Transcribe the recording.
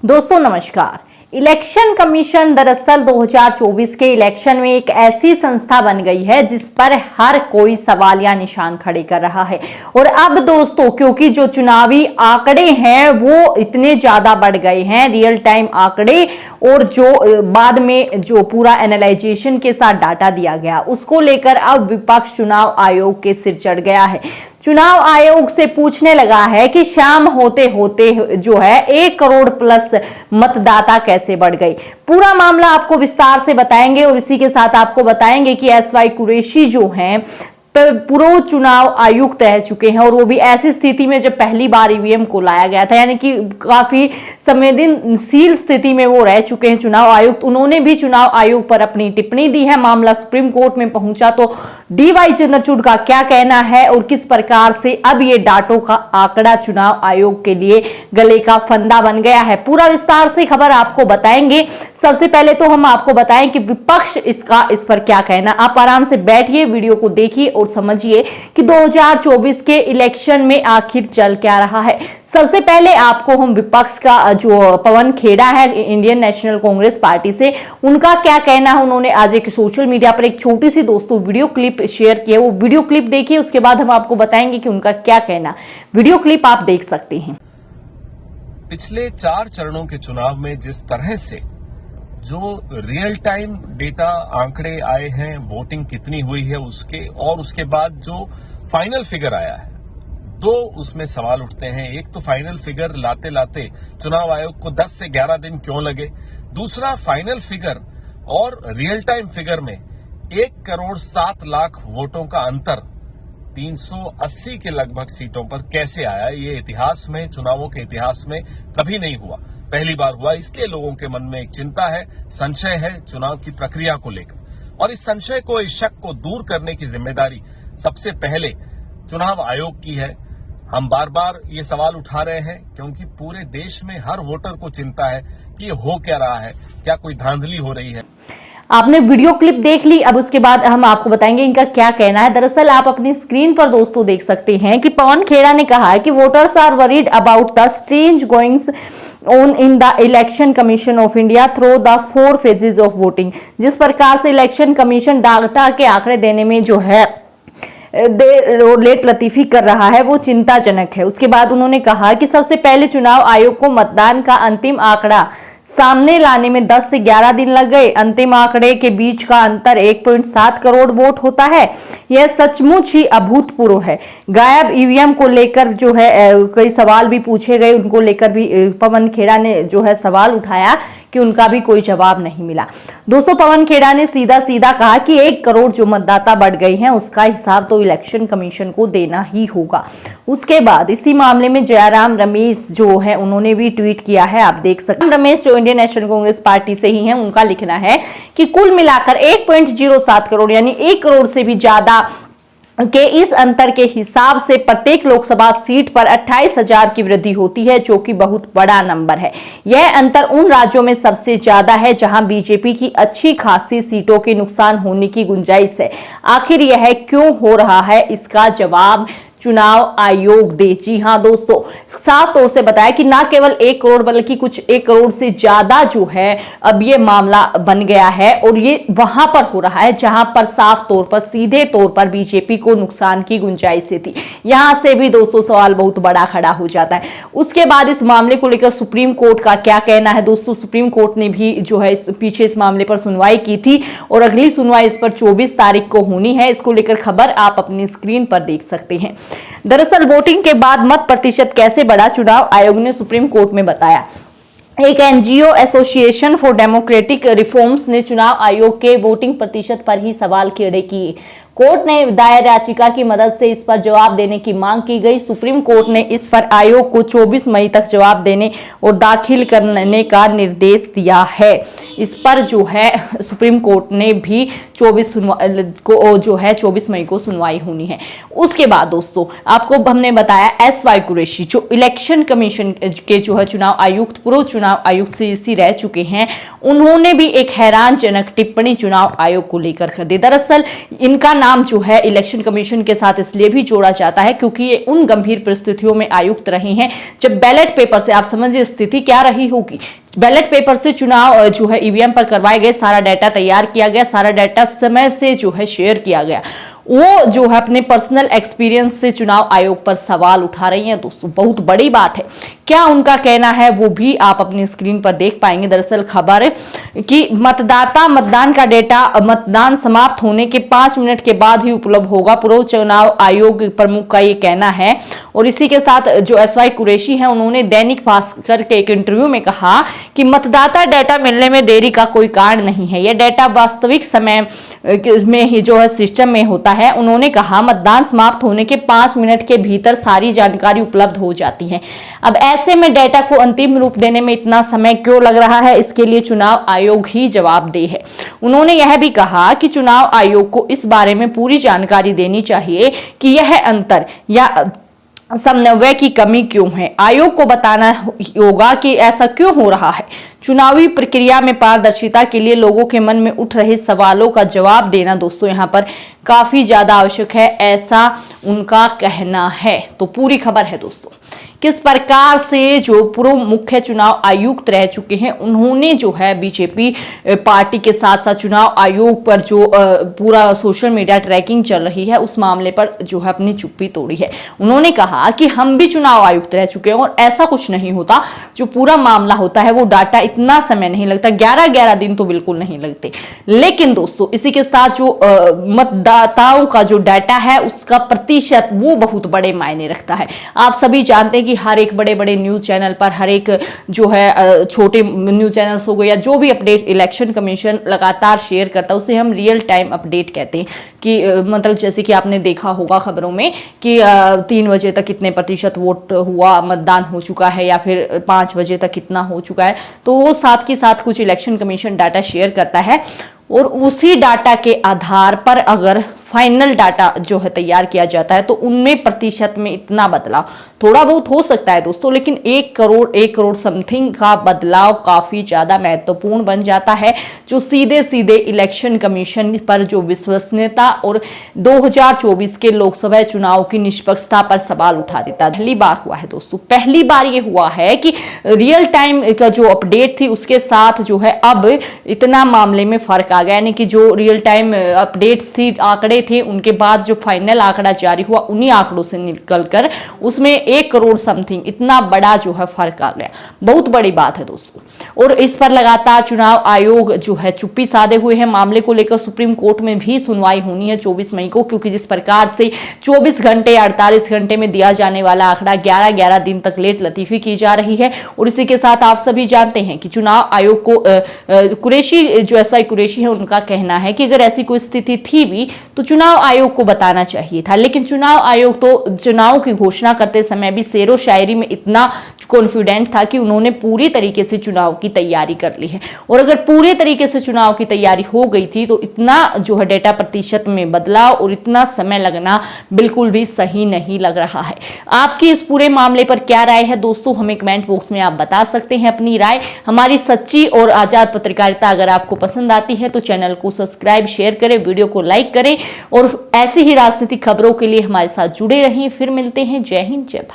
दोस्तों नमस्कार। Election commission दरअसल 2024 के इलेक्शन में एक ऐसी संस्था बन गई है जिस पर हर कोई सवाल या निशान खड़े कर रहा है। और अब दोस्तों क्योंकि जो चुनावी आंकड़े हैं वो इतने ज्यादा बढ़ गए हैं, रियल टाइम आंकड़े, और जो बाद में जो पूरा एनालाइजेशन के साथ डाटा दिया गया उसको लेकर अब विपक्ष चुनाव आयोग के सिर चढ़ गया है। चुनाव आयोग से पूछने लगा है कि शाम होते होते जो है 1 करोड़ प्लस मतदाता कैसे बढ़ गई। पूरा मामला आपको विस्तार से बताएंगे और इसी के साथ आपको बताएंगे कि एसवाई कुरैशी जो हैं पूर्व चुनाव आयुक्त रह चुके हैं, और वो भी ऐसी स्थिति में जब पहली बार ईवीएम को लाया गया था, यानी कि काफी संवेदनशील स्थिति में वो रह चुके हैं चुनाव आयुक्त। उन्होंने भी चुनाव आयोग पर अपनी टिप्पणी दी है। मामला सुप्रीम कोर्ट में पहुंचा तो डीवाई चंद्रचूड़ का क्या कहना है और किस प्रकार से अब ये डाटों का आंकड़ा चुनाव आयोग के लिए गले का फंदा बन गया है, पूरा विस्तार से खबर आपको बताएंगे। सबसे पहले तो हम आपको बताएं कि विपक्ष इस पर क्या कहना। आप आराम से बैठिए, वीडियो को देखिए और समझिए कि 2024 के इलेक्शन में आखिर चल क्या रहा है। सबसे पहले आपको हम विपक्ष का जो पवन खेड़ा है इंडियन नेशनल कांग्रेस पार्टी से, उनका क्या कहना है। उन्होंने आज एक सोशल मीडिया पर एक छोटी सी दोस्तों वीडियो क्लिप शेयर की है, वो वीडियो क्लिप देखिए, उसके बाद हम आपको बताएंगे कि उनका क्या कहना। वीडियो क्लिप आप देख सकते हैं। पिछले 4 चरणों के चुनाव में जिस तरह से जो रियल टाइम डेटा आंकड़े आए हैं, वोटिंग कितनी हुई है उसके बाद जो फाइनल फिगर आया है, 2 उसमें सवाल उठते हैं। एक तो फाइनल फिगर लाते लाते चुनाव आयोग को 10 से 11 दिन क्यों लगे। दूसरा, फाइनल फिगर और रियल टाइम फिगर में 1 करोड़ 7 लाख वोटों का अंतर 380 के लगभग सीटों पर कैसे आया। ये इतिहास में, चुनावों के इतिहास में कभी नहीं हुआ, पहली बार हुआ। इसलिए लोगों के मन में एक चिंता है, संशय है चुनाव की प्रक्रिया को लेकर, और इस संशय को, इस शक को दूर करने की जिम्मेदारी सबसे पहले चुनाव आयोग की है। हम बार बार ये सवाल उठा रहे हैं क्योंकि पूरे देश में हर वोटर को चिंता है कि ये हो क्या रहा है, क्या कोई धांधली हो रही है। आपने वीडियो क्लिप देख ली, अब उसके बाद हम आपको बताएंगे इनका क्या कहना है। दरअसल आप अपनी स्क्रीन पर दोस्तों देख सकते हैं कि पवन खेड़ा ने कहा है कि voters are worried about the strange goings on in the election commission of India through the 4 phases of voting. जिस प्रकार से इलेक्शन कमीशन डाटा के आंकड़े देने में जो है लेट लतीफी कर रहा है वो चिंताजनक है। उसके बाद उन्होंने कहा कि सबसे पहले चुनाव आयोग को मतदान का अंतिम आंकड़ा सामने लाने में 10 से 11 दिन लग गए। अंतिम आंकड़े के बीच का अंतर 1.7 करोड़ वोट होता है। यह सचमुच ही अभूतपूर्व है। गायब ईवीएम को लेकर जो है कई सवाल भी पूछे गए, उनको लेकर भी पवन खेड़ा ने जो है सवाल उठाया कि उनका भी कोई जवाब नहीं मिला। दोस्तों पवन खेड़ा ने सीधा सीधा कहा कि 1 करोड़ जो मतदाता बढ़ गई हैं उसका हिसाब तो इलेक्शन कमीशन को देना ही होगा। उसके बाद इसी मामले में जयराम रमेश जो है उन्होंने भी ट्वीट किया है, आप देख सकते हैं। रमेश जो इंडियन नेशनल कांग्रेस पार्टी से ही हैं, उनका लिखना है कि कुल मिलाकर 1.07 करोड़ यानी 1 करोड़ से भी ज्यादा के इस अंतर के हिसाब से प्रत्येक लोकसभा सीट पर 28,000 की वृद्धि होती है, जो कि बहुत बड़ा नंबर है। यह अंतर उन राज्यों में सबसे ज्यादा है जहां बीजेपी की अच्छी खासी सीटों के नुकसान होने की गुंजाइश है। आखिर यह क्यों हो रहा है, इसका जवाब चुनाव आयोग दे। जी हां दोस्तों, साफ तौर से बताया कि ना केवल 1 करोड़ बल्कि कुछ 1 करोड़ से ज्यादा जो है अब ये मामला बन गया है, और ये वहां पर हो रहा है जहां पर साफ तौर पर, सीधे तौर पर बीजेपी को नुकसान की गुंजाइश थी। यहां से भी दोस्तों सवाल बहुत बड़ा खड़ा हो जाता है। उसके बाद इस मामले को लेकर सुप्रीम कोर्ट का क्या कहना है। दोस्तों सुप्रीम कोर्ट ने भी जो है पीछे इस मामले पर सुनवाई की थी और अगली सुनवाई इस पर 24 तारीख को होनी है। इसको लेकर खबर आप अपनी स्क्रीन पर देख सकते हैं। दरअसल वोटिंग के बाद मत प्रतिशत कैसे बढ़ा, चुनाव आयोग ने सुप्रीम कोर्ट में बताया। एक NGO association for democratic reforms ने चुनाव आयोग के वोटिंग प्रतिशत पर ही सवाल खड़े किए। कोर्ट ने दायर याचिका की मदद से इस पर जवाब देने की मांग की गई। सुप्रीम कोर्ट ने इस पर आयोग को 24 मई तक जवाब देने और दाखिल करने का निर्देश दिया है। इस पर जो है सुप्रीम कोर्ट ने भी 24 मई को सुनवाई होनी है। उसके बाद दोस्तों आपको हमने बताया एसवाई कुरैशी जो इलेक्शन कमीशन के जो है चुनाव आयुक्त, पूर्व चुनाव चुनाव आयुक्त सीईसी रह चुके हैं, उन्होंने भी एक हैरानजनक टिप्पणी चुनाव आयोग को लेकर कर दी। दरअसल इनका नाम जो है इलेक्शन कमीशन के साथ इसलिए भी जोड़ा जाता है क्योंकि ये उन गंभीर परिस्थितियों में आयुक्त रहे हैं जब बैलेट पेपर से, आप समझिए स्थिति क्या रही होगी, बैलेट पेपर से चुनाव जो है ईवीएम पर करवाए गए, सारा डाटा तैयार किया गया, सारा डाटा समय से जो है शेयर किया गया। वो जो है अपने पर्सनल एक्सपीरियंस से चुनाव आयोग पर सवाल उठा रही हैं दोस्तों, बहुत बड़ी बात है। क्या उनका कहना है वो भी आप अपनी स्क्रीन पर देख पाएंगे। दरअसल खबर है कि मतदान का डेटा मतदान समाप्त होने के 5 मिनट के बाद ही उपलब्ध होगा, पूर्व चुनाव आयोग प्रमुख का ये कहना है। और इसी के साथ जो एसवाई कुरैशी हैं, उन्होंने दैनिक भास्कर के एक इंटरव्यू में कहा कि मतदाता डाटा मिलने में देरी का कोई कारण नहीं है, यह डाटा वास्तविक समय में ही जो है सिस्टम में होता है। उन्होंने कहा मतदान समाप्त होने के 5 मिनट के भीतर सारी जानकारी उपलब्ध हो जाती है। अब ऐसे में डाटा को अंतिम रूप देने में इतना समय क्यों लग रहा है, इसके लिए चुनाव आयोग ही जवाबदेह है। उन्होंने यह भी कहा कि चुनाव आयोग को इस बारे में पूरी जानकारी देनी चाहिए कि यह अंतर या समन्वय की कमी क्यों है। आयोग को बताना होगा कि ऐसा क्यों हो रहा है। चुनावी प्रक्रिया में पारदर्शिता के लिए लोगों के मन में उठ रहे सवालों का जवाब देना दोस्तों यहाँ पर काफी ज्यादा आवश्यक है, ऐसा उनका कहना है। तो पूरी खबर है दोस्तों, किस प्रकार से जो पूर्व मुख्य चुनाव आयुक्त रह चुके हैं, उन्होंने जो है बीजेपी पार्टी के साथ साथ चुनाव आयोग पर जो पूरा सोशल मीडिया ट्रैकिंग चल रही है उस मामले पर जो है अपनी चुप्पी तोड़ी है। उन्होंने कहा कि हम भी चुनाव आयुक्त रह चुके हैं और ऐसा कुछ नहीं होता, जो पूरा मामला होता है वो डाटा इतना समय नहीं लगता, 11-11 दिन तो बिल्कुल नहीं लगते। लेकिन दोस्तों इसी के साथ जो मतदाताओं का जो डाटा है उसका प्रतिशत वो बहुत बड़े मायने रखता है। आप सभी जानते हैं कि हर एक बड़े बड़े न्यूज चैनल पर, हर एक जो है छोटे न्यूज चैनल्स हो गए या जो भी अपडेट इलेक्शन कमीशन लगातार शेयर करता है उसे हम रियल टाइम अपडेट कहते हैं। कि मतलब जैसे कि आपने देखा होगा खबरों में कि 3 बजे तक कितने प्रतिशत वोट हुआ, मतदान हो चुका है, या फिर 5 बजे तक कितना हो चुका है, तो वो साथ के साथ कुछ इलेक्शन कमीशन डाटा शेयर करता है और उसी डाटा के आधार पर अगर फाइनल डाटा जो है तैयार किया जाता है तो उनमें प्रतिशत में इतना बदलाव थोड़ा बहुत हो सकता है दोस्तों, लेकिन 1 करोड़ समथिंग का बदलाव काफी ज्यादा महत्वपूर्ण बन जाता है, जो सीधे सीधे इलेक्शन कमीशन पर जो विश्वसनीयता और 2024 के लोकसभा चुनाव की निष्पक्षता पर सवाल उठा देता है। पहली बार हुआ है दोस्तों, पहली बार ये हुआ है कि रियल टाइम का जो अपडेट थी उसके साथ जो है अब इतना मामले में फर्क आ गया, यानी कि जो रियल टाइम अपडेट्स थी, आंकड़े थे, उनके बाद जो फाइनल आंकड़ा जारी हुआ उन्हीं आंकड़ों से निकलकर उसमें 1 करोड़ समथिंग इतना बड़ा जो है फर्क आ गया। बहुत बड़ी बात है दोस्तों, और इस पर लगातार चुनाव आयोग जो है चुप्पी साधे हुए हैं। मामले को लेकर सुप्रीम कोर्ट में भी सुनवाई होनी है 24 मई को, क्योंकि जिस प्रकार से 24 घंटे 48 घंटे में दिया जाने वाला आंकड़ा 11-11 दिन तक लेट लतीफी की जा रही है। और इसी के साथ आप सभी जानते हैं कि चुनाव आयोग को कुरैशी जो एसवाई कुरैशी है उनका कहना है कि अगर ऐसी कोई स्थिति थी भी तो चुनाव आयोग को बताना चाहिए था, लेकिन चुनाव आयोग तो चुनाव की घोषणा करते समय भी शेरो शायरी में इतना कॉन्फिडेंट था कि उन्होंने पूरी तरीके से चुनाव की तैयारी कर ली है। और अगर पूरे तरीके से चुनाव की तैयारी हो गई थी तो इतना जो है डेटा प्रतिशत में बदलाव और इतना समय लगना बिल्कुल भी सही नहीं लग रहा है। आपकी इस पूरे मामले पर क्या राय है दोस्तों, हमें कमेंट बॉक्स में आप बता सकते हैं अपनी राय। हमारी सच्ची और आजाद पत्रकारिता अगर आपको पसंद आती है तो चैनल को सब्सक्राइब, शेयर करें, वीडियो को लाइक करें और ऐसी ही राजनीतिक खबरों के लिए हमारे साथ जुड़े रहें। फिर मिलते हैं। जय हिंद, जय भारत।